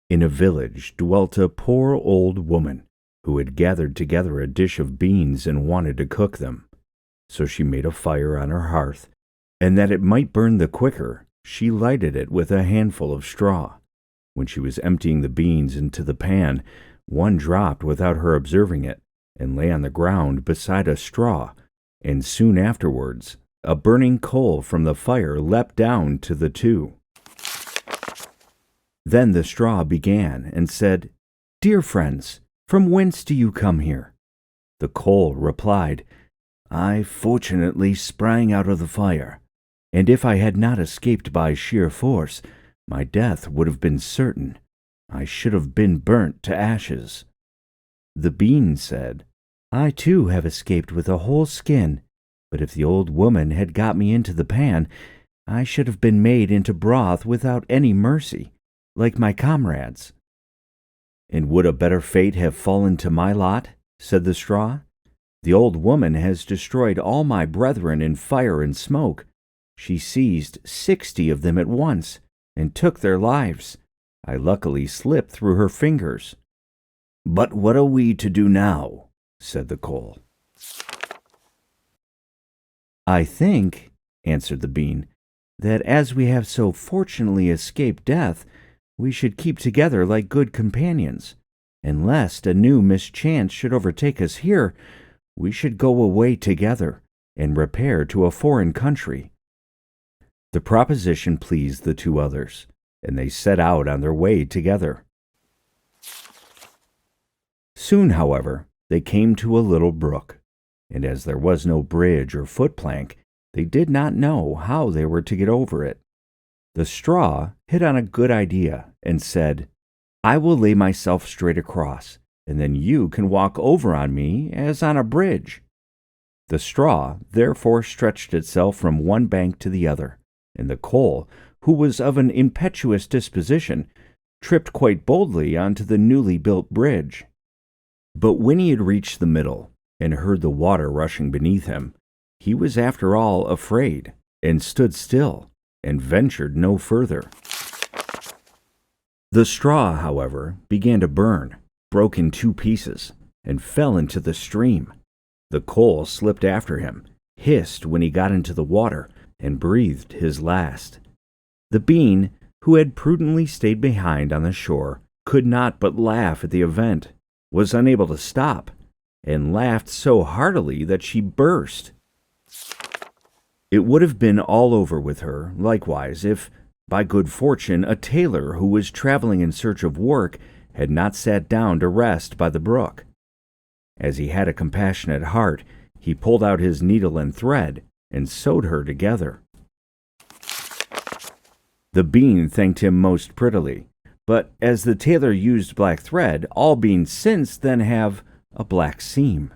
In a village dwelt a poor old woman who had gathered together a dish of beans and wanted to cook them. So she made a fire on her hearth, and that it might burn the quicker, she lighted it with a handful of straw. When she was emptying the beans into the pan, one dropped without her observing it, and lay on the ground beside a straw, and soon afterwards a burning coal from the fire leapt down to the two. Then the straw began and said, "Dear friends, from whence do you come here?" The coal replied, "I fortunately sprang out of the fire, and if I had not escaped by sheer force, my death would have been certain. I should have been burnt to ashes." The bean said, "I too have escaped with a whole skin, but if the old woman had got me into the pan, I should have been made into broth without any mercy, like my comrades." "And would a better fate have fallen to my lot?" said the straw. "The old woman has destroyed all my brethren in fire and smoke. She seized 60 of them at once, and took their lives. I luckily slipped through her fingers." "But what are we to do now?" said the coal. "I think," answered the bean, "that as we have so fortunately escaped death, we should keep together like good companions, and lest a new mischance should overtake us here, we should go away together, and repair to a foreign country." The proposition pleased the two others, and they set out on their way together. Soon, however, they came to a little brook, and as there was no bridge or footplank, they did not know how they were to get over it. The straw hit on a good idea and said, "I will lay myself straight across, and then you can walk over on me as on a bridge." The straw therefore stretched itself from one bank to the other, and the coal, who was of an impetuous disposition, tripped quite boldly onto the newly built bridge. But when he had reached the middle, and heard the water rushing beneath him, he was after all afraid, and stood still, and ventured no further. The straw, however, began to burn, broke in 2 pieces, and fell into the stream. The coal slipped after him, hissed when he got into the water, and breathed his last. The bean, who had prudently stayed behind on the shore, could not but laugh at the event, was unable to stop, and laughed so heartily that she burst. It would have been all over with her, likewise, if, by good fortune, a tailor who was traveling in search of work had not sat down to rest by the brook. As he had a compassionate heart, he pulled out his needle and thread, and sewed her together. The bean thanked him most prettily, but as the tailor used black thread, all beans since then have a black seam.